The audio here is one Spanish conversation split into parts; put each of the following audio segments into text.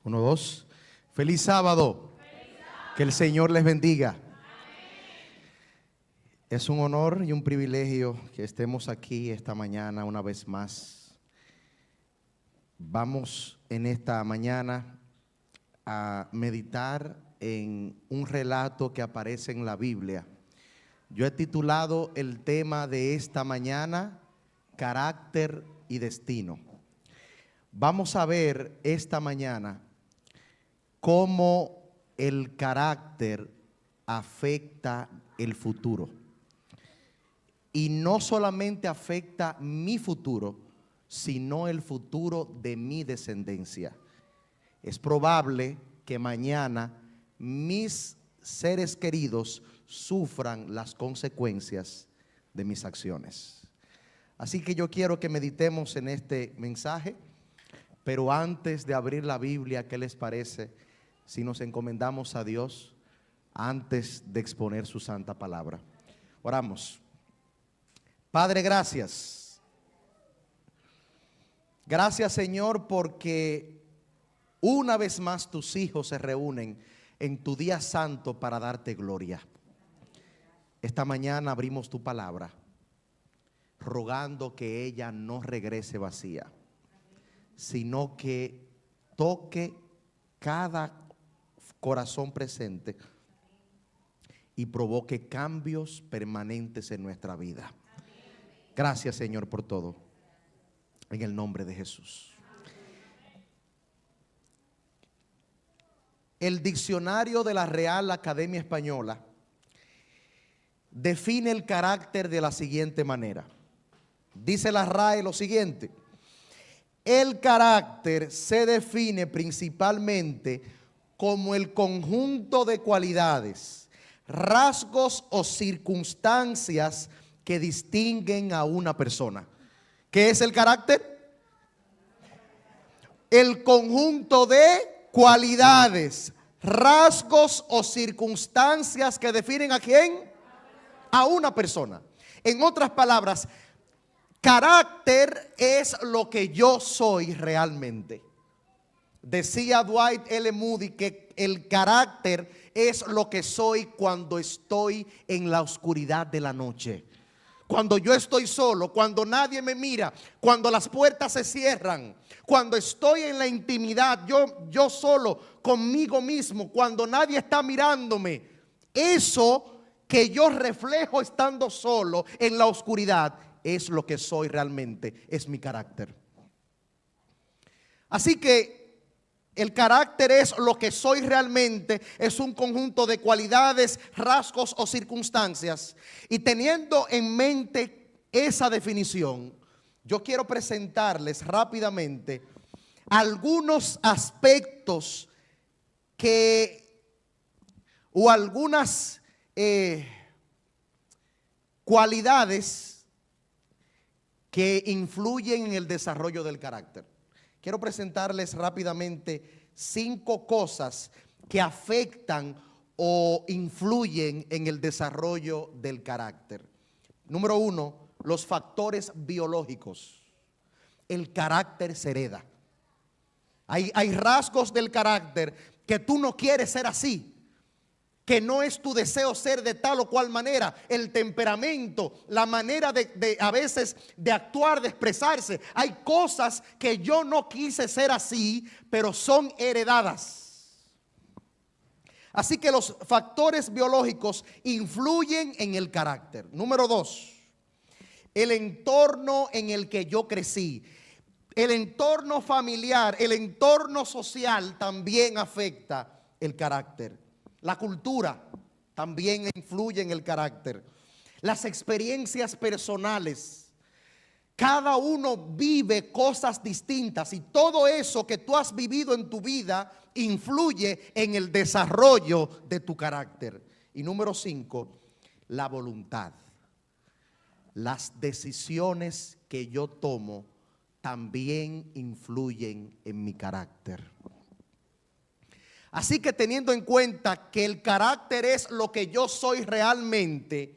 Uno, dos. Feliz sábado. Que el Señor les bendiga. Es un honor y un privilegio que estemos aquí esta mañana una vez más. Vamos en esta mañana a meditar en un relato que aparece en la Biblia. Yo he titulado el tema de esta mañana, carácter y destino. Vamos a ver esta mañana cómo el carácter afecta el futuro. Y no solamente afecta mi futuro, sino el futuro de mi descendencia. Es probable que mañana mis seres queridos sufran las consecuencias de mis acciones. Así que yo quiero que meditemos en este mensaje, pero antes de abrir la Biblia, ¿qué les parece si nos encomendamos a Dios antes de exponer su santa palabra? Oramos. Padre, gracias. Gracias, Señor, porque una vez más tus hijos se reúnen en tu día santo para darte gloria. Esta mañana abrimos tu palabra, rogando que ella no regrese vacía, sino que toque cada corazón presente y provoque cambios permanentes en nuestra vida. Gracias, Señor, por todo. En el nombre de Jesús. El diccionario de la Real Academia Española define el carácter de la siguiente manera. Dice la RAE lo siguiente: el carácter se define principalmente como el conjunto de cualidades, rasgos o circunstancias que distinguen a una persona. ¿Qué es el carácter? El conjunto de cualidades, rasgos o circunstancias que definen ¿a quién? A una persona. En otras palabras, carácter es lo que yo soy realmente. Decía Dwight L. Moody que el carácter es lo que soy cuando estoy en la oscuridad de la noche. Cuando yo estoy solo, cuando nadie me mira, cuando las puertas se cierran, cuando estoy en la intimidad, yo solo conmigo mismo, cuando nadie está mirándome. Eso que yo reflejo estando solo en la oscuridad es lo que soy realmente, es mi carácter. Así que el carácter es lo que soy realmente, es un conjunto de cualidades, rasgos o circunstancias. Y teniendo en mente esa definición, yo quiero presentarles rápidamente algunos aspectos o algunas cualidades que influyen en el desarrollo del carácter. Quiero presentarles rápidamente 5 cosas que afectan o influyen en el desarrollo del carácter. Número 1, los factores biológicos. El carácter se hereda. Hay rasgos del carácter que tú no quieres ser así, que no es tu deseo ser de tal o cual manera. El temperamento, la manera de a veces de actuar, de expresarse. Hay cosas que yo no quise ser así, pero son heredadas. Así que los factores biológicos influyen en el carácter. Número 2, el entorno en el que yo crecí. El entorno familiar, el entorno social también afecta el carácter. La cultura también influye en el carácter. Las experiencias personales. Cada uno vive cosas distintas y todo eso que tú has vivido en tu vida influye en el desarrollo de tu carácter. Y número 5, la voluntad. Las decisiones que yo tomo también influyen en mi carácter. Así que teniendo en cuenta que el carácter es lo que yo soy realmente,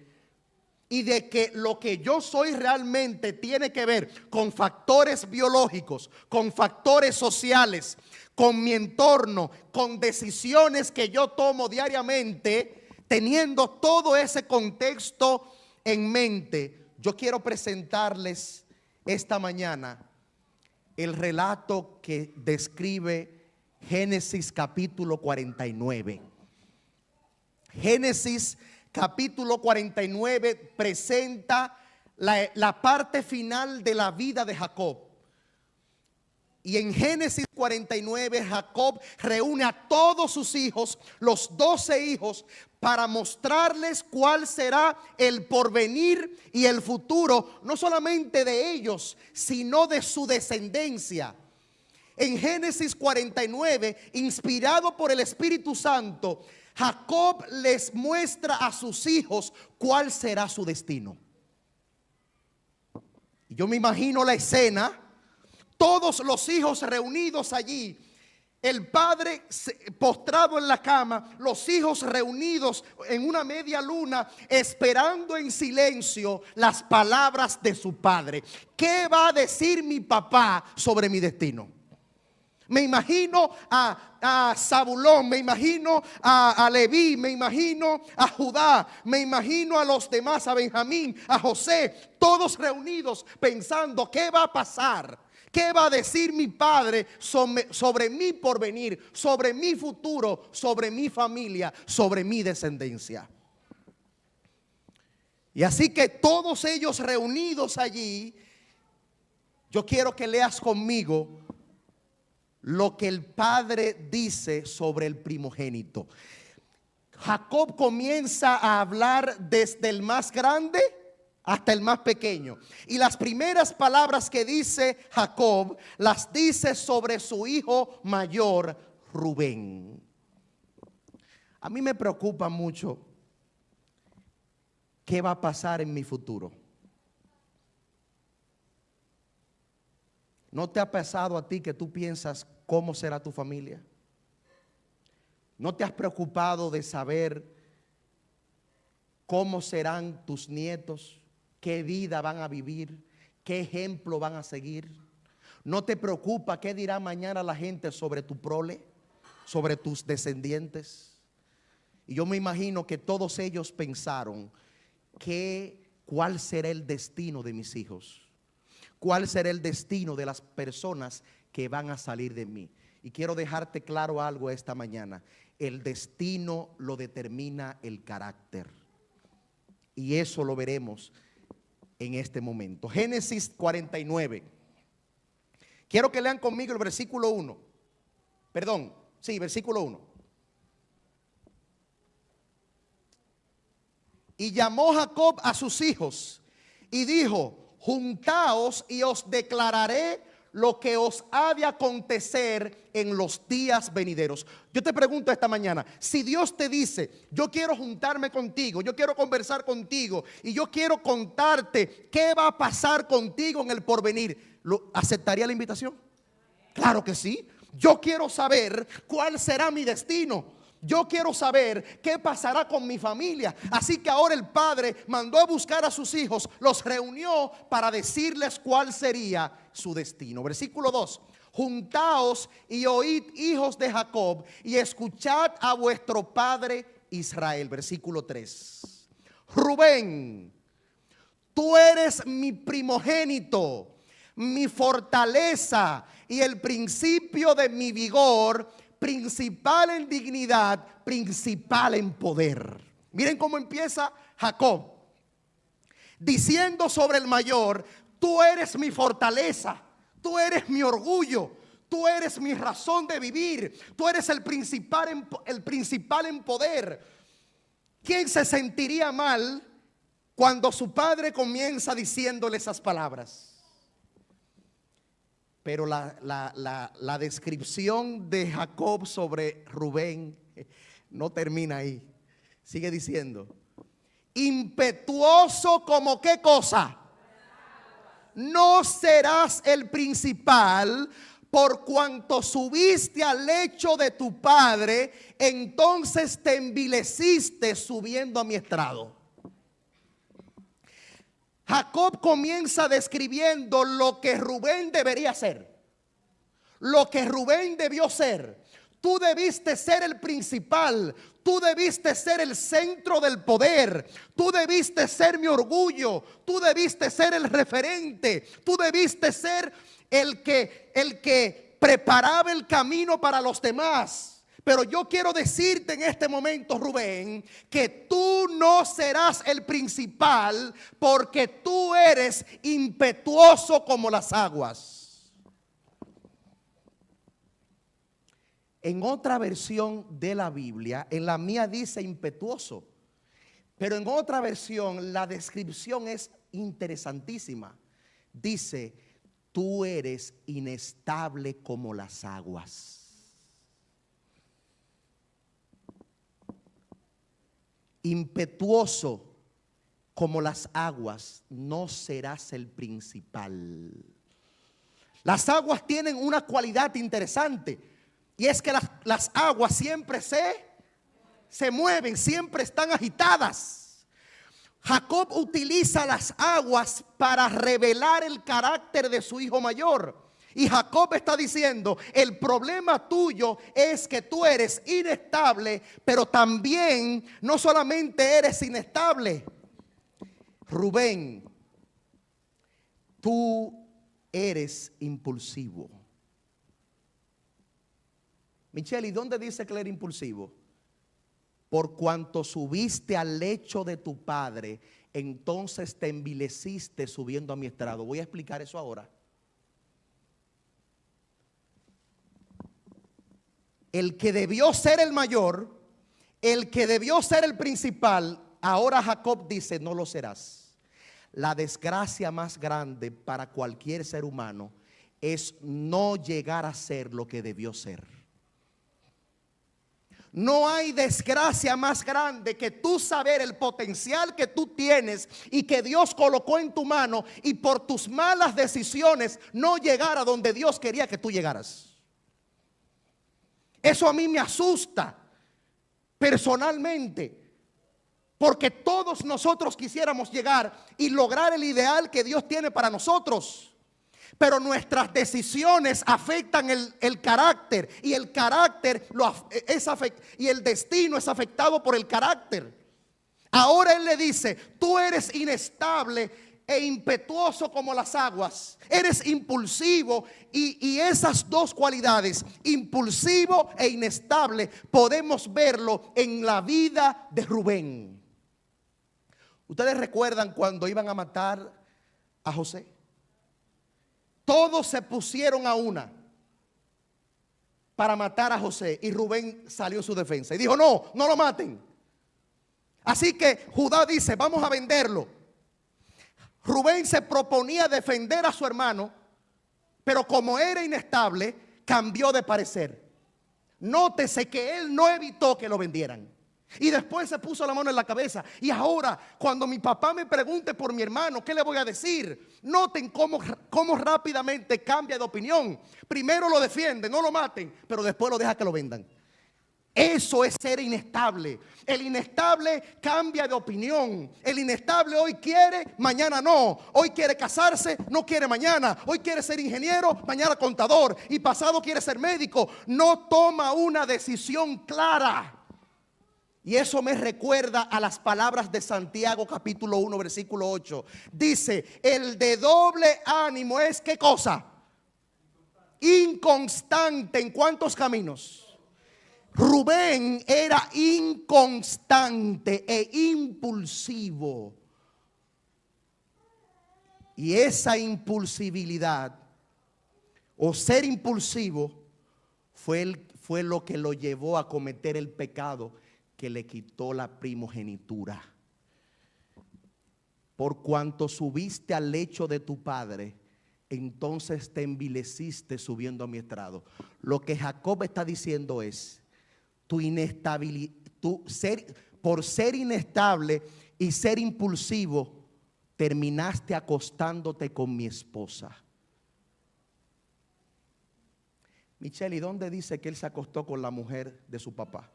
y de que lo que yo soy realmente tiene que ver con factores biológicos, con factores sociales, con mi entorno, con decisiones que yo tomo diariamente, teniendo todo ese contexto en mente, yo quiero presentarles esta mañana el relato que describe Génesis capítulo 49. Génesis capítulo 49 presenta la parte final de la vida de Jacob. Y en Génesis 49 Jacob reúne a todos sus hijos, los 12 hijos, para mostrarles cuál será el porvenir y el futuro, no solamente de ellos, sino de su descendencia. En Génesis 49, inspirado por el Espíritu Santo, Jacob les muestra a sus hijos cuál será su destino. Yo me imagino la escena, todos los hijos reunidos allí, el padre postrado en la cama, los hijos reunidos en una media luna, esperando en silencio las palabras de su padre. ¿Qué va a decir mi papá sobre mi destino? Me imagino a Zabulón, me imagino a Leví, me imagino a Judá, me imagino a los demás, a Benjamín, a José, todos reunidos pensando qué va a pasar, qué va a decir mi padre sobre mi porvenir, sobre mi futuro, sobre mi familia, sobre mi descendencia. Y así que todos ellos reunidos allí, yo quiero que leas conmigo lo que el padre dice sobre el primogénito. Jacob comienza a hablar desde el más grande hasta el más pequeño. Y las primeras palabras que dice Jacob las dice sobre su hijo mayor, Rubén. A mí me preocupa mucho qué va a pasar en mi futuro. ¿No te ha pasado a ti que tú piensas cómo será tu familia? ¿No te has preocupado de saber cómo serán tus nietos? ¿Qué vida van a vivir? ¿Qué ejemplo van a seguir? ¿No te preocupa qué dirá mañana la gente sobre tu prole, sobre tus descendientes? Y yo me imagino que todos ellos pensaron cuál será el destino de mis hijos. ¿Cuál será el destino de las personas que van a salir de mí? Y quiero dejarte claro algo esta mañana. El destino lo determina el carácter. Y eso lo veremos en este momento. Génesis 49. Quiero que lean conmigo el versículo 1. Perdón, sí, versículo 1. Y llamó Jacob a sus hijos y dijo: juntaos y os declararé lo que os ha de acontecer en los días venideros. Yo te pregunto esta mañana, si Dios te dice, yo quiero juntarme contigo, yo quiero conversar contigo y yo quiero contarte qué va a pasar contigo en el porvenir, ¿aceptaría la invitación? Claro que sí. Yo quiero saber cuál será mi destino. Yo quiero saber qué pasará con mi familia. Así que ahora el padre mandó a buscar a sus hijos, los reunió para decirles cuál sería su destino. Versículo 2. Juntaos y oíd, hijos de Jacob, y escuchad a vuestro padre Israel. Versículo 3. Rubén, tú eres mi primogénito, mi fortaleza y el principio de mi vigor, principal en dignidad, principal en poder. Miren cómo empieza Jacob diciendo sobre el mayor: tú eres mi fortaleza, tú eres mi orgullo, tú eres mi razón de vivir, tú eres el principal en poder. ¿Quién se sentiría mal cuando su padre comienza diciéndole esas palabras? Pero la descripción de Jacob sobre Rubén no termina ahí. Sigue diciendo: impetuoso como qué cosa. No serás el principal, por cuanto subiste al lecho de tu padre, entonces te envileciste subiendo a mi estrado. Jacob comienza describiendo lo que Rubén debería ser, lo que Rubén debió ser. Tú debiste ser el principal, tú debiste ser el centro del poder, tú debiste ser mi orgullo, tú debiste ser el referente, tú debiste ser el que preparaba el camino para los demás. Pero yo quiero decirte en este momento, Rubén, que tú no serás el principal porque tú eres impetuoso como las aguas. En otra versión de la Biblia, en la mía dice impetuoso, pero en otra versión la descripción es interesantísima. Dice, tú eres inestable como las aguas. Impetuoso como las aguas, no serás el principal. Las aguas tienen una cualidad interesante. Y es que las aguas siempre se mueven, siempre están agitadas. Jacob utiliza las aguas para revelar el carácter de su hijo mayor. Y Jacob está diciendo, el problema tuyo es que tú eres inestable, pero también no solamente eres inestable. Rubén, tú eres impulsivo. Michelle, ¿y dónde dice que él era impulsivo? Por cuanto subiste al lecho de tu padre, entonces te envileciste subiendo a mi estrado. Voy a explicar eso ahora. El que debió ser el mayor, el que debió ser el principal, ahora Jacob dice, no lo serás. La desgracia más grande para cualquier ser humano es no llegar a ser lo que debió ser. No hay desgracia más grande que tú saber el potencial que tú tienes y que Dios colocó en tu mano y por tus malas decisiones no llegar a donde Dios quería que tú llegaras. Eso a mí me asusta personalmente, porque todos nosotros quisiéramos llegar y lograr el ideal que Dios tiene para nosotros. Pero nuestras decisiones afectan el carácter y el carácter y el destino es afectado por el carácter. Ahora él le dice, tú eres inestable e impetuoso como las aguas, eres impulsivo y esas dos cualidades, impulsivo e inestable, podemos verlo en la vida de Rubén. ¿Ustedes recuerdan cuando iban a matar a José? Todos se pusieron a una para matar a José y Rubén salió en su defensa y dijo, no, no lo maten. Así que Judá dice, vamos a venderlo. Rubén se proponía defender a su hermano, pero como era inestable, cambió de parecer. Nótese que él no evitó que lo vendieran. Y después se puso la mano en la cabeza. Y ahora, cuando mi papá me pregunte por mi hermano, ¿qué le voy a decir? Noten cómo rápidamente cambia de opinión. Primero lo defiende, no lo maten, pero después lo deja que lo vendan. Eso es ser inestable. El inestable cambia de opinión. El inestable hoy quiere, mañana no. Hoy quiere casarse, no quiere mañana. Hoy quiere ser ingeniero, mañana contador. Y pasado quiere ser médico. No toma una decisión clara. Y eso me recuerda a las palabras de Santiago capítulo 1 versículo 8. Dice, el de doble ánimo es ¿qué cosa? Inconstante. ¿En cuántos caminos? Rubén era inconstante e impulsivo. Y esa impulsividad o ser impulsivo fue lo que lo llevó a cometer el pecado que le quitó la primogenitura. Por cuanto subiste al lecho de tu padre, entonces te envileciste subiendo a mi estrado. Lo que Jacob está diciendo es, tu inestabilidad, por ser inestable y ser impulsivo, terminaste acostándote con mi esposa. Michelle, ¿y dónde dice que él se acostó con la mujer de su papá?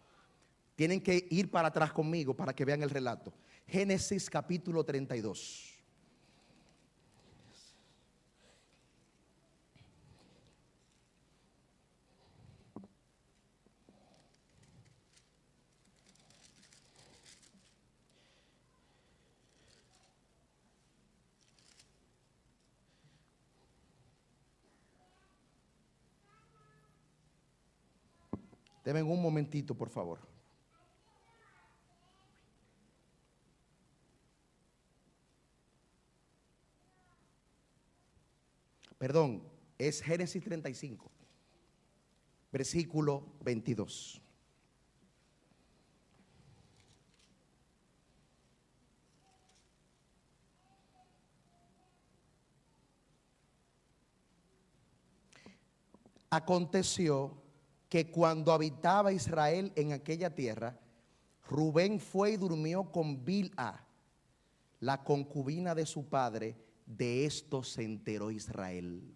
Tienen que ir para atrás conmigo para que vean el relato. Génesis capítulo 32. Deme un momentito, por favor. Perdón, es Génesis 35, versículo 22. Aconteció que cuando habitaba Israel en aquella tierra, Rubén fue y durmió con Bilha, la concubina de su padre. De esto se enteró Israel.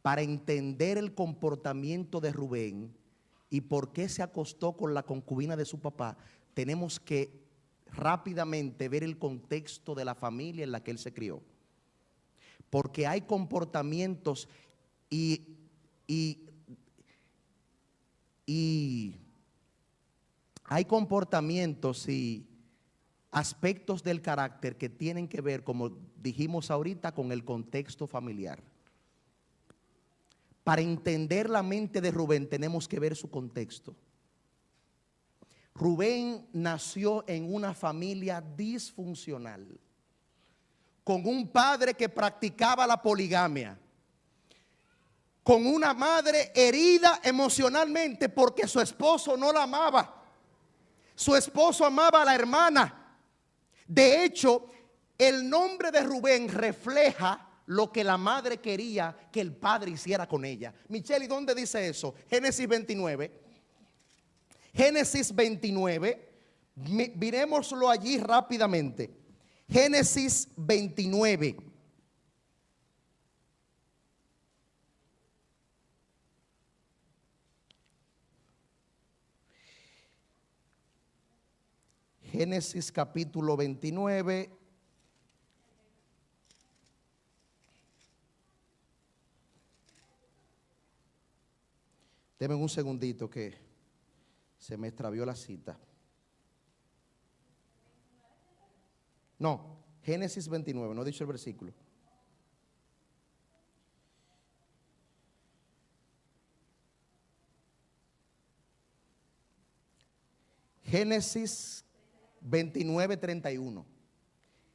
Para entender el comportamiento de Rubén y por qué se acostó con la concubina de su papá, tenemos que rápidamente ver el contexto de la familia en la que él se crió. Porque hay comportamientos y hay comportamientos y aspectos del carácter que tienen que ver, como dijimos ahorita, con el contexto familiar. Para entender la mente de Rubén tenemos que ver su contexto. Rubén nació en una familia disfuncional, con un padre que practicaba la poligamia, con una madre herida emocionalmente porque su esposo no la amaba. Su esposo amaba a la hermana. De hecho, el nombre de Rubén refleja lo que la madre quería que el padre hiciera con ella. Michelle, ¿y dónde dice eso? Génesis 29. Génesis 29. Miremoslo allí rápidamente. Génesis 29. Génesis capítulo 29. Denme un segundito que se me extravió la cita. No, Génesis 29, no he dicho el versículo. Génesis 29, 31.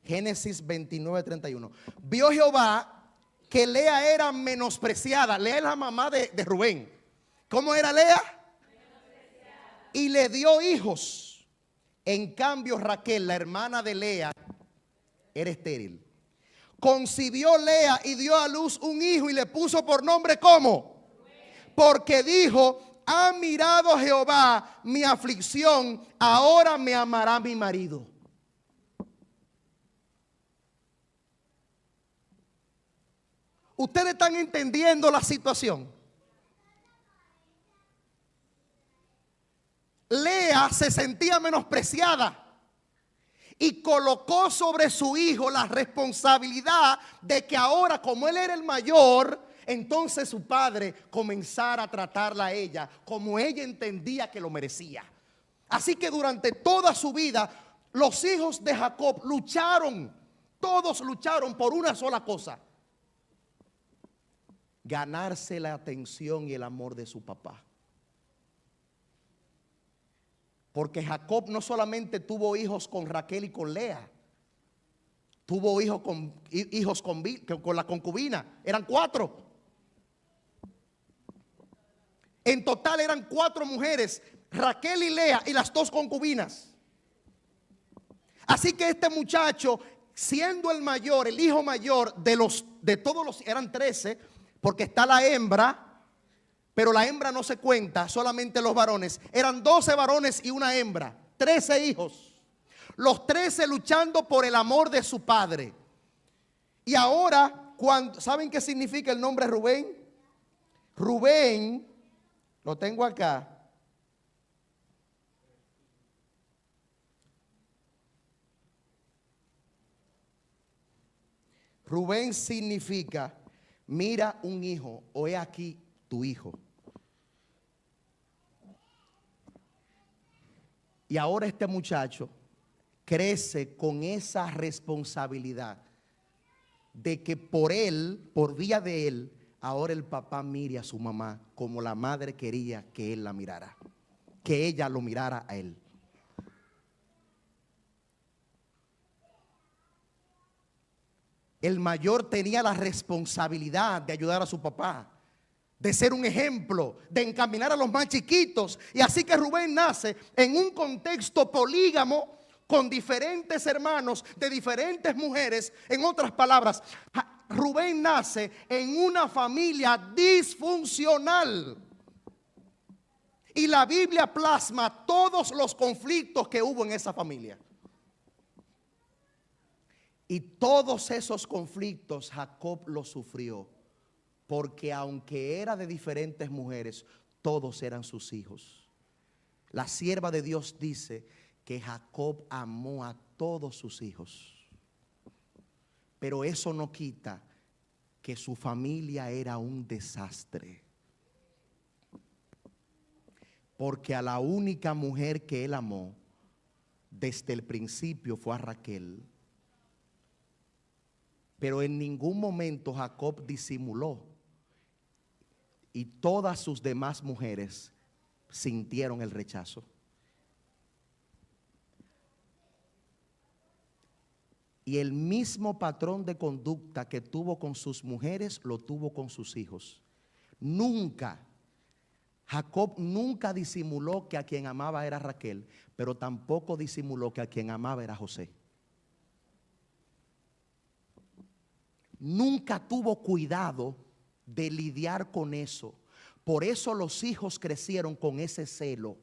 Génesis 29, 31. Vio Jehová que Lea era menospreciada. Lea es la mamá de Rubén. ¿Cómo era Lea? Y le dio hijos. En cambio, Raquel, la hermana de Lea, era estéril. Concibió Lea y dio a luz un hijo y le puso por nombre ¿cómo? Porque dijo: ha mirado Jehová mi aflicción, ahora me amará mi marido. ¿Ustedes están entendiendo la situación? Lea se sentía menospreciada y colocó sobre su hijo la responsabilidad de que ahora, como él era el mayor, entonces su padre comenzara a tratarla a ella como ella entendía que lo merecía. Así que durante toda su vida los hijos de Jacob lucharon, todos lucharon por una sola cosa: ganarse la atención y el amor de su papá. Porque Jacob no solamente tuvo hijos con Raquel y con Lea, tuvo hijos con la concubina. Eran 4. En total eran 4 mujeres, Raquel y Lea y las 2 concubinas. Así que este muchacho, siendo el mayor, el hijo mayor de todos los, eran 13, porque está la hembra. Pero la hembra no se cuenta, solamente los varones. Eran 12 varones y una hembra, 13 hijos. Los 13 luchando por el amor de su padre. Y ahora, ¿saben qué significa el nombre Rubén? Rubén, lo tengo acá. Rubén significa: mira un hijo, o he aquí tu hijo. Y ahora este muchacho crece con esa responsabilidad de que por él, por vía de él, ahora el papá mire a su mamá como la madre quería que él la mirara, que ella lo mirara a él. El mayor tenía la responsabilidad de ayudar a su papá, de ser un ejemplo, de encaminar a los más chiquitos. Y así que Rubén nace en un contexto polígamo con diferentes hermanos de diferentes mujeres. En otras palabras, Rubén nace en una familia disfuncional. Y la Biblia plasma todos los conflictos que hubo en esa familia. Y todos esos conflictos Jacob los sufrió, porque aunque era de diferentes mujeres, todos eran sus hijos. La sierva de Dios dice que Jacob amó a todos sus hijos, pero eso no quita que su familia era un desastre, porque a la única mujer que él amó desde el principio fue a Raquel. Pero en ningún momento Jacob disimuló, y todas sus demás mujeres sintieron el rechazo. Y el mismo patrón de conducta que tuvo con sus mujeres, lo tuvo con sus hijos. Jacob nunca disimuló que a quien amaba era Raquel, pero tampoco disimuló que a quien amaba era José. Nunca tuvo cuidado de lidiar con eso. Por eso los hijos crecieron con ese celo,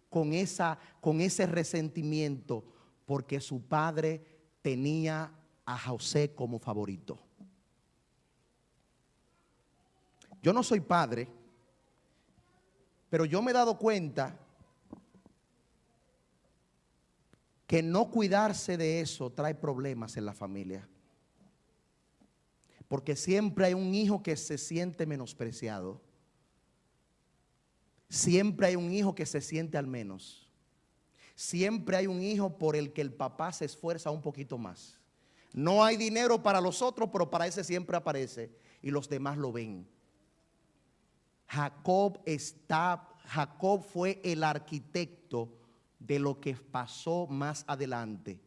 con ese resentimiento, porque su padre tenía a José como favorito. Yo no soy padre, pero yo me he dado cuenta que no cuidarse de eso trae problemas en la familia. Porque siempre hay un hijo que se siente menospreciado. Siempre hay un hijo que se siente al menos. Siempre hay un hijo por el que el papá se esfuerza un poquito más. No hay dinero para los otros, pero para ese siempre aparece y los demás lo ven. Jacob fue el arquitecto de lo que pasó más adelante.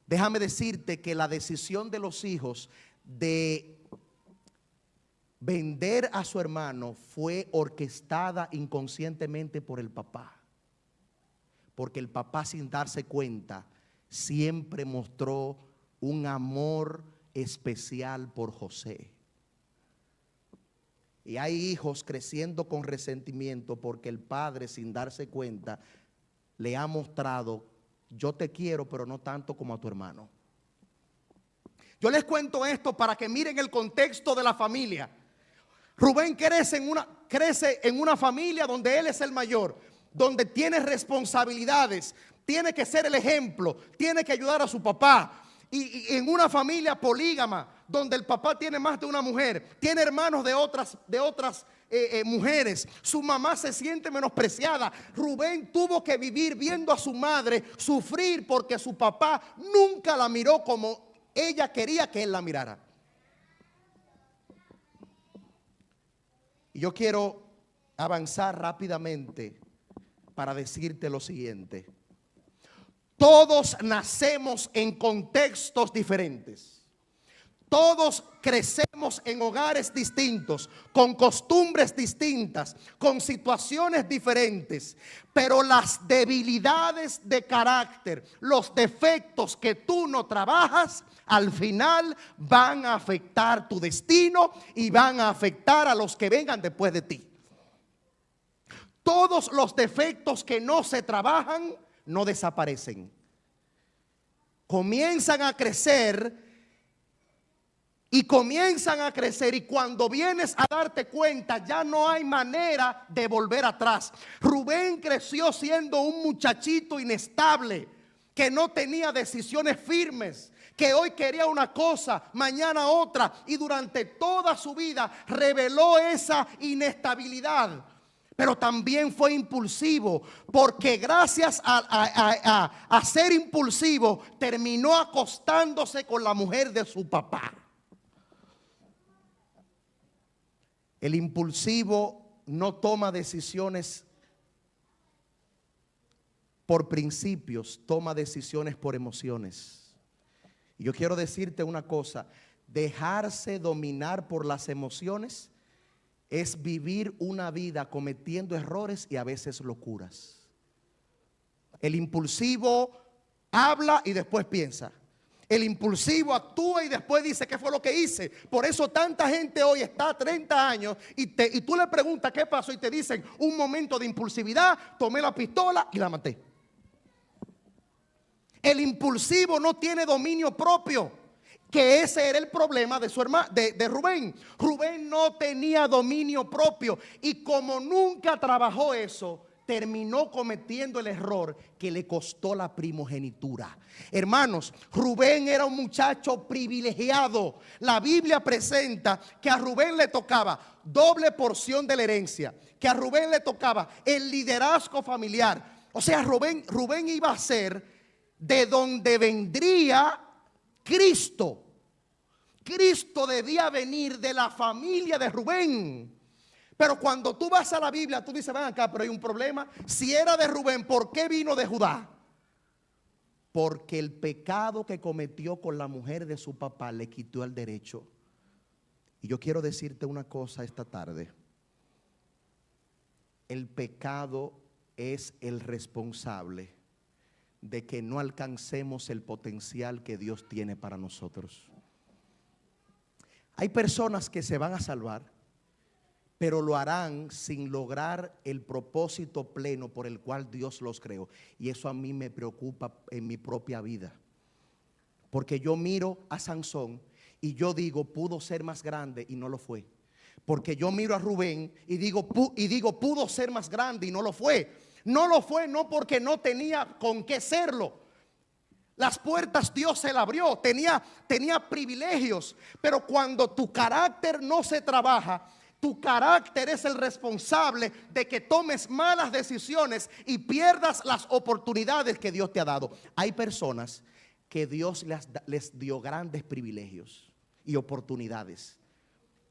Déjame decirte que la decisión de los hijos de vender a su hermano fue orquestada inconscientemente por el papá. Porque el papá, sin darse cuenta, siempre mostró un amor especial por José. Y hay hijos creciendo con resentimiento porque el padre, sin darse cuenta, le ha mostrado: yo te quiero, pero no tanto como a tu hermano. Yo les cuento esto para que miren el contexto de la familia. Rubén crece en una familia donde él es el mayor, donde tiene responsabilidades, tiene que ser el ejemplo, tiene que ayudar a su papá. Y en una familia polígama, donde el papá tiene más de una mujer, tiene hermanos de otras mujeres, su mamá se siente menospreciada. Rubén tuvo que vivir viendo a su madre sufrir porque su papá nunca la miró como ella quería que él la mirara. Y yo quiero avanzar rápidamente para decirte lo siguiente: todos nacemos en contextos diferentes. Todos crecemos en hogares distintos, con costumbres distintas, con situaciones diferentes. Pero las debilidades de carácter, los defectos que tú no trabajas, al final van a afectar tu destino y van a afectar a los que vengan después de ti. Todos los defectos que no se trabajan no desaparecen. Comienzan a crecer y cuando vienes a darte cuenta ya no hay manera de volver atrás. Rubén creció siendo un muchachito inestable, que no tenía decisiones firmes, que hoy quería una cosa, mañana otra, y durante toda su vida reveló esa inestabilidad. Pero también fue impulsivo, porque gracias a ser impulsivo terminó acostándose con la mujer de su papá. El impulsivo no toma decisiones por principios, toma decisiones por emociones. Y yo quiero decirte una cosa, dejarse dominar por las emociones es vivir una vida cometiendo errores y a veces locuras. El impulsivo habla y después piensa. El impulsivo actúa y después dice qué fue lo que hice. Por eso tanta gente hoy está a 30 años y tú le preguntas qué pasó y te dicen un momento de impulsividad, tomé la pistola y la maté. El impulsivo no tiene dominio propio, que ese era el problema de su hermano, de Rubén. Rubén no tenía dominio propio y como nunca trabajó eso, terminó cometiendo el error que le costó la primogenitura. Hermanos, Rubén era un muchacho privilegiado. La Biblia presenta que a Rubén le tocaba doble porción de la herencia, que a Rubén le tocaba el liderazgo familiar. O sea, Rubén iba a ser de donde vendría Cristo. Cristo debía venir de la familia de Rubén. Pero cuando tú vas a la Biblia, tú dices, ven acá, pero hay un problema. Si era de Rubén, ¿por qué vino de Judá? Porque el pecado que cometió con la mujer de su papá le quitó el derecho. Y yo quiero decirte una cosa esta tarde. El pecado es el responsable de que no alcancemos el potencial que Dios tiene para nosotros. Hay personas que se van a salvar, pero lo harán sin lograr el propósito pleno por el cual Dios los creó. Y eso a mí me preocupa en mi propia vida. Porque yo miro a Sansón y yo digo, pudo ser más grande y no lo fue. Porque yo miro a Rubén y digo, pudo ser más grande y no lo fue. No lo fue no porque no tenía con qué serlo. Las puertas Dios se las abrió, tenía privilegios. Pero cuando tu carácter no se trabaja, tu carácter es el responsable de que tomes malas decisiones y pierdas las oportunidades que Dios te ha dado. Hay personas que Dios les dio grandes privilegios y oportunidades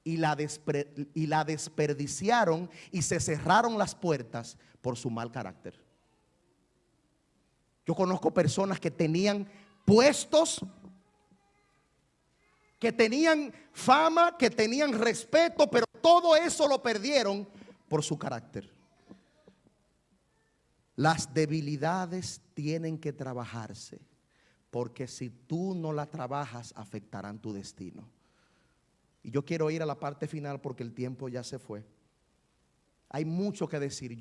y la desperdiciaron y se cerraron las puertas por su mal carácter. Yo conozco personas que tenían puestos, que tenían fama, que tenían respeto, pero todo eso lo perdieron por su carácter. Las debilidades tienen que trabajarse, porque si tú no las trabajas, afectarán tu destino. Y yo quiero ir a la parte final porque el tiempo ya se fue. Hay mucho que decir.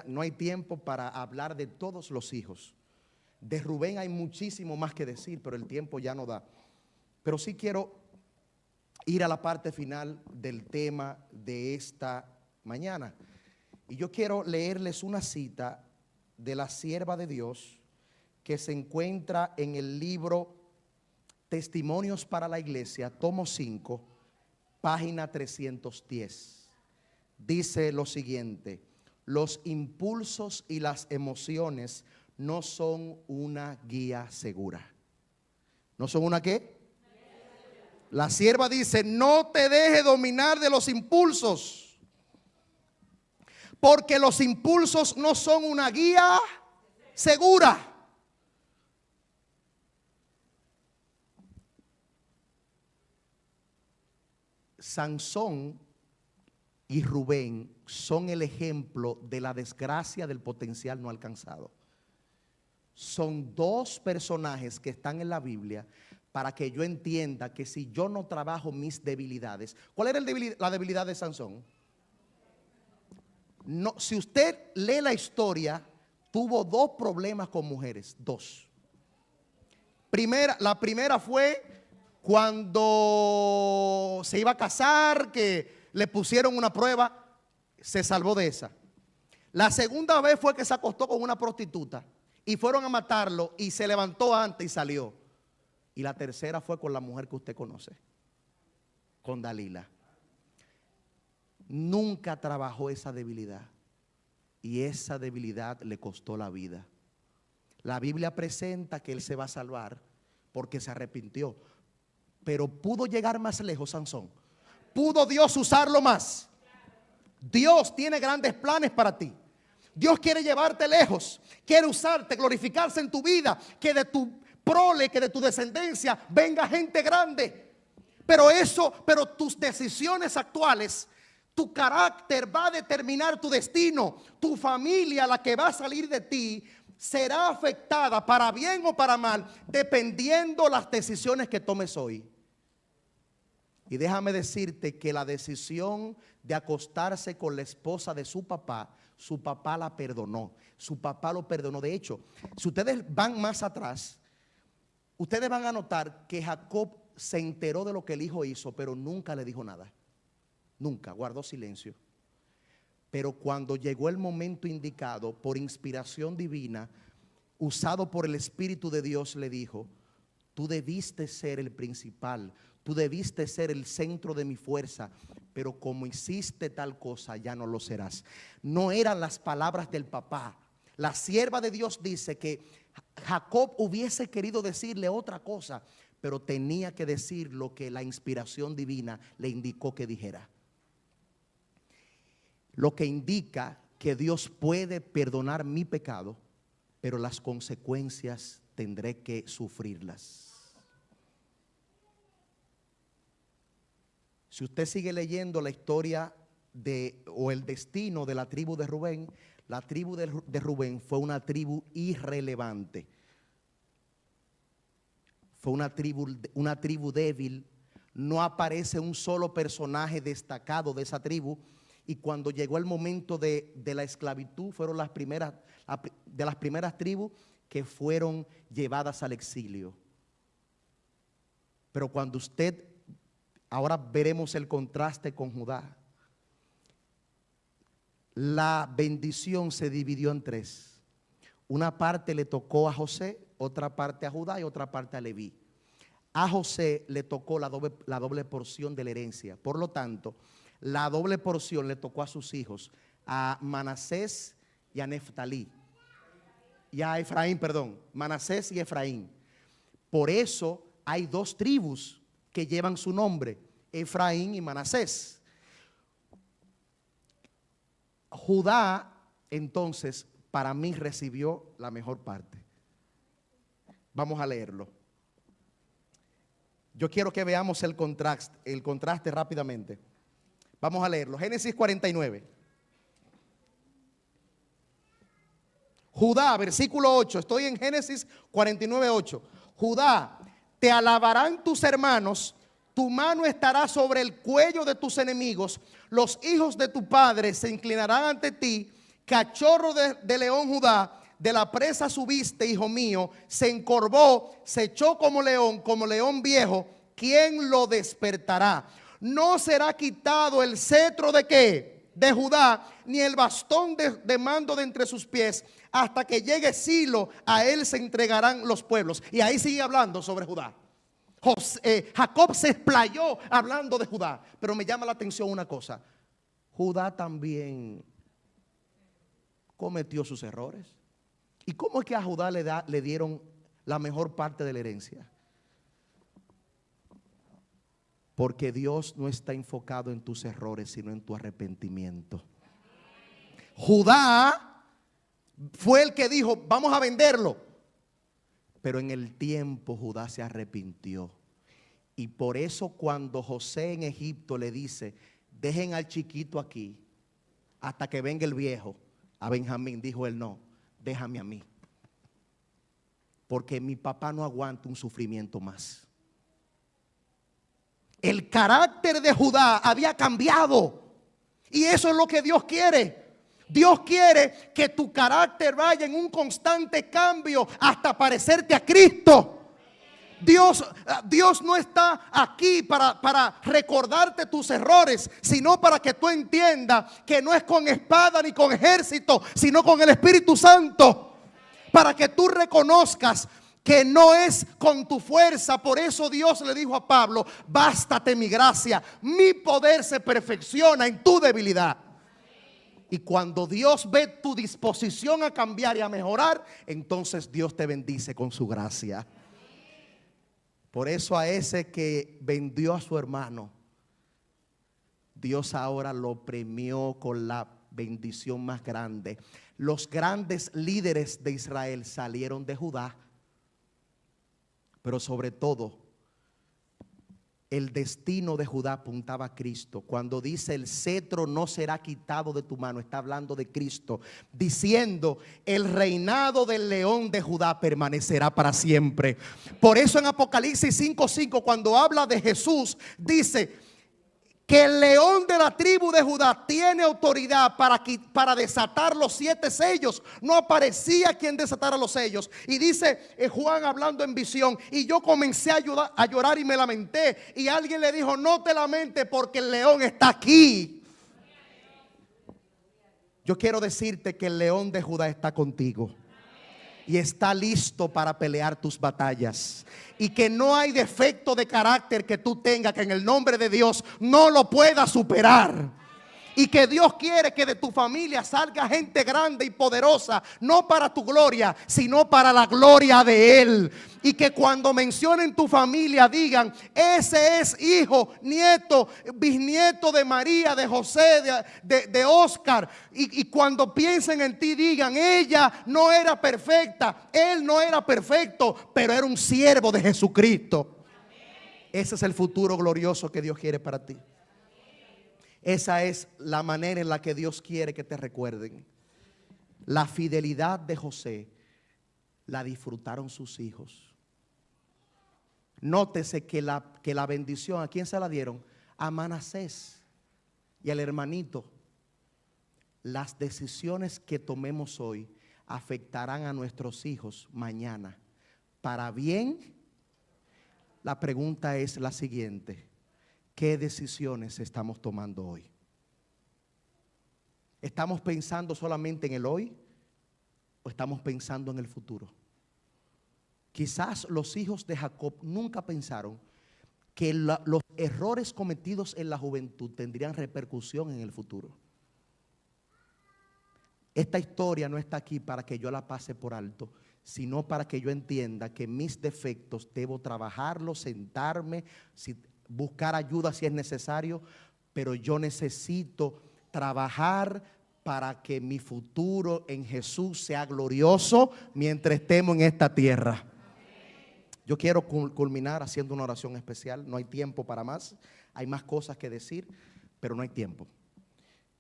No hay tiempo para hablar de todos los hijos. De Rubén hay muchísimo más que decir, pero el tiempo ya no da. Pero sí quiero ir a la parte final del tema de esta mañana. Y yo quiero leerles una cita de la sierva de Dios que se encuentra en el libro Testimonios para la Iglesia, tomo 5, página 310. Dice lo siguiente: los impulsos y las emociones no son una guía segura. ¿No son una qué? La sierva dice, no te dejes dominar de los impulsos, porque los impulsos no son una guía segura. Sansón y Rubén son el ejemplo de la desgracia del potencial no alcanzado. Son dos personajes que están en la Biblia para que yo entienda que si yo no trabajo mis debilidades. ¿Cuál era la debilidad de Sansón? No, si usted lee la historia, tuvo dos problemas con mujeres, dos. La primera fue cuando se iba a casar, que le pusieron una prueba, se salvó de esa. La segunda vez fue que se acostó con una prostituta y fueron a matarlo y se levantó antes y salió. Y la tercera fue con la mujer que usted conoce, con Dalila. Nunca trabajó esa debilidad y esa debilidad le costó la vida. La Biblia presenta que él se va a salvar porque se arrepintió. Pero pudo llegar más lejos Sansón. ¿Pudo Dios usarlo más? Dios tiene grandes planes para ti. Dios quiere llevarte lejos, quiere usarte, glorificarse en tu vida, que de tu prole, que de tu descendencia venga gente grande. Pero tus decisiones actuales, tu carácter va a determinar tu destino. Tu familia, la que va a salir de ti, será afectada para bien o para mal, dependiendo las decisiones que tomes hoy. Y déjame decirte que la decisión de acostarse con la esposa de su papá la perdonó. Su papá lo perdonó. De hecho, si ustedes van más atrás, ustedes van a notar que Jacob se enteró de lo que el hijo hizo, pero nunca le dijo nada. Nunca, guardó silencio. Pero cuando llegó el momento indicado, por inspiración divina, usado por el Espíritu de Dios, le dijo: tú debiste ser el principal, tú debiste ser el centro de mi fuerza, pero como hiciste tal cosa, ya no lo serás. No eran las palabras del papá. La sierva de Dios dice que Jacob hubiese querido decirle otra cosa, pero tenía que decir lo que la inspiración divina le indicó que dijera. Lo que indica que Dios puede perdonar mi pecado, pero las consecuencias tendré que sufrirlas. Si usted sigue leyendo la historia o el destino de la tribu de Rubén, la tribu de Rubén fue una tribu irrelevante. Fue una tribu débil. No aparece un solo personaje destacado de esa tribu. Y cuando llegó el momento de la esclavitud, fueron de las primeras tribus que fueron llevadas al exilio. Pero cuando ahora veremos el contraste con Judá. La bendición se dividió en tres. Una parte le tocó a José, otra parte a Judá y otra parte a Leví. A José le tocó la doble porción de la herencia. Por lo tanto, la doble porción le tocó a sus hijos, a Manasés y a Neftalí. Y a Efraín, perdón, Manasés y Efraín. Por eso hay dos tribus que llevan su nombre, Efraín y Manasés. Judá, entonces, para mí recibió la mejor parte. Vamos a leerlo. Yo quiero que veamos el contraste rápidamente. Vamos a leerlo. Génesis 49. Judá, versículo 8. Estoy en Génesis 49, 8. Judá, te alabarán tus hermanos, tu mano estará sobre el cuello de tus enemigos, los hijos de tu padre se inclinarán ante ti. Cachorro de león Judá, de la presa subiste, hijo mío, se encorvó, se echó como león viejo. ¿Quién lo despertará? No será quitado el cetro de ¿qué? De Judá, ni el bastón de mando de entre sus pies, hasta que llegue Silo, a él se entregarán los pueblos. Y ahí sigue hablando sobre Judá. Jacob se explayó hablando de Judá. Pero me llama la atención una cosa: Judá también cometió sus errores. ¿Y cómo es que a Judá le dieron la mejor parte de la herencia? Porque Dios no está enfocado en tus errores, sino en tu arrepentimiento. Judá fue el que dijo: vamos a venderlo. Pero en el tiempo Judá se arrepintió. Y por eso cuando José en Egipto le dice: dejen al chiquito aquí hasta que venga el viejo, a Benjamín, dijo él: no, déjame a mí, porque mi papá no aguanta un sufrimiento más. El carácter de Judá había cambiado. Y eso es lo que Dios quiere. Dios quiere que tu carácter vaya en un constante cambio hasta parecerte a Cristo. Dios no está aquí para recordarte tus errores, sino para que tú entiendas que no es con espada ni con ejército, sino con el Espíritu Santo. Para que tú reconozcas que no es con tu fuerza. Por eso Dios le dijo a Pablo: bástate mi gracia, mi poder se perfecciona en tu debilidad. Y cuando Dios ve tu disposición a cambiar y a mejorar, entonces Dios te bendice con su gracia. Por eso a ese que vendió a su hermano, Dios ahora lo premió con la bendición más grande. Los grandes líderes de Israel salieron de Judá, pero sobre todo el destino de Judá apuntaba a Cristo. Cuando dice el cetro no será quitado de tu mano, está hablando de Cristo, diciendo el reinado del león de Judá permanecerá para siempre. Por eso en Apocalipsis 5:5, cuando habla de Jesús, dice que el león de la tribu de Judá tiene autoridad para desatar los 7 sellos. No aparecía quien desatara los sellos. Y dice Juan hablando en visión, y yo comencé a llorar y me lamenté. Y alguien le dijo, no te lamentes porque el león está aquí. Yo quiero decirte que el león de Judá está contigo y está listo para pelear tus batallas, y que no hay defecto de carácter que tú tengas que en el nombre de Dios no lo puedas superar. Y que Dios quiere que de tu familia salga gente grande y poderosa, no para tu gloria, sino para la gloria de Él. Y que cuando mencionen tu familia digan, ese es hijo, nieto, bisnieto de María, de José, de Oscar. Y cuando piensen en ti digan, ella no era perfecta, él no era perfecto, pero era un siervo de Jesucristo. Ese es el futuro glorioso que Dios quiere para ti. Esa es la manera en la que Dios quiere que te recuerden. La fidelidad de José la disfrutaron sus hijos. Nótese que la bendición, ¿a quién se la dieron? A Manasés y al hermanito. Las decisiones que tomemos hoy afectarán a nuestros hijos mañana. Para bien, la pregunta es la siguiente: ¿qué decisiones estamos tomando hoy? ¿Estamos pensando solamente en el hoy o estamos pensando en el futuro? Quizás los hijos de Jacob nunca pensaron que los errores cometidos en la juventud tendrían repercusión en el futuro. Esta historia no está aquí para que yo la pase por alto, sino para que yo entienda que mis defectos debo trabajarlos, sentarme, buscar ayuda si es necesario, pero yo necesito trabajar para que mi futuro en Jesús sea glorioso mientras estemos en esta tierra. Yo quiero culminar haciendo una oración especial. No hay tiempo para más. Hay más cosas que decir, pero no hay tiempo.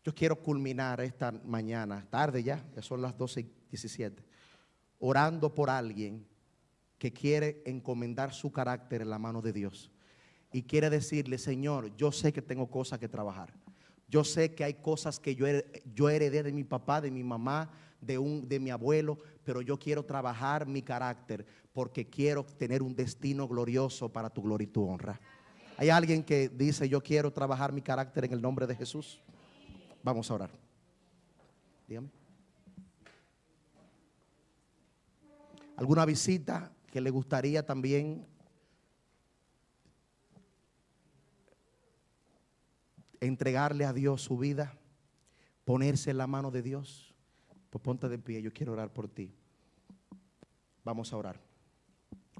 Yo quiero culminar esta mañana, tarde ya son las 12:17, orando por alguien que quiere encomendar su carácter en la mano de Dios. Y quiere decirle, Señor, yo sé que tengo cosas que trabajar. Yo sé que hay cosas que yo heredé de mi papá, de mi mamá, de mi abuelo, pero yo quiero trabajar mi carácter porque quiero tener un destino glorioso para tu gloria y tu honra. ¿Hay alguien que dice, yo quiero trabajar mi carácter en el nombre de Jesús? Vamos a orar. Dígame. ¿Alguna visita que le gustaría también entregarle a Dios su vida, ponerse en la mano de Dios? Pues ponte de pie, yo quiero orar por ti. Vamos a orar.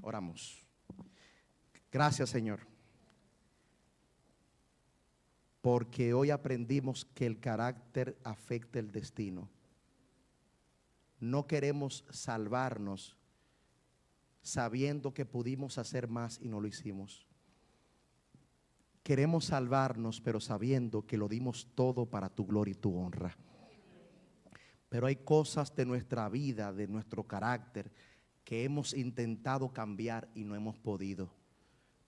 Oramos. Gracias, Señor, porque hoy aprendimos que el carácter afecta el destino. No queremos salvarnos sabiendo que pudimos hacer más y no lo hicimos. Queremos salvarnos, pero sabiendo que lo dimos todo para tu gloria y tu honra. Pero hay cosas de nuestra vida, de nuestro carácter, que hemos intentado cambiar y no hemos podido.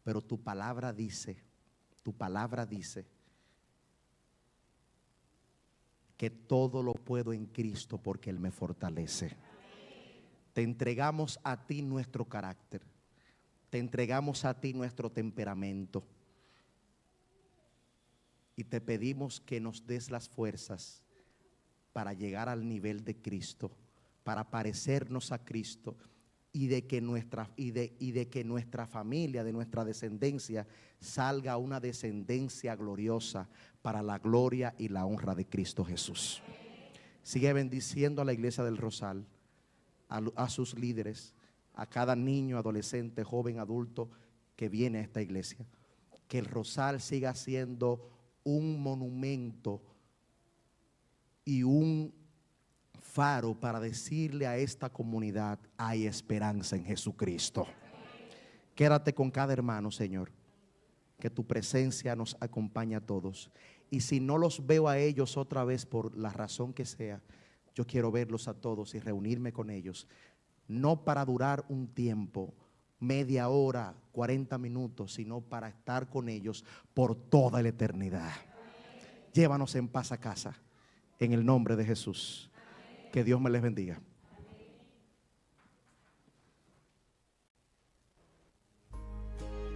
Pero tu palabra dice que todo lo puedo en Cristo porque Él me fortalece. Te entregamos a ti nuestro carácter. Te entregamos a ti nuestro temperamento. Y te pedimos que nos des las fuerzas para llegar al nivel de Cristo, para parecernos a Cristo, y de que nuestra familia, de nuestra descendencia, salga una descendencia gloriosa para la gloria y la honra de Cristo Jesús. Sigue bendiciendo a la iglesia del Rosal, a sus líderes, a cada niño, adolescente, joven, adulto que viene a esta iglesia. Que el Rosal siga siendo un monumento y un faro para decirle a esta comunidad: hay esperanza en Jesucristo. Quédate con cada hermano, Señor, que tu presencia nos acompañe a todos. Y si no los veo a ellos otra vez por la razón que sea, yo quiero verlos a todos y reunirme con ellos, no para durar un tiempo, media hora, 40 minutos, sino para estar con ellos por toda la eternidad. Llévanos en paz a casa, en el nombre de Jesús. Que Dios me les bendiga.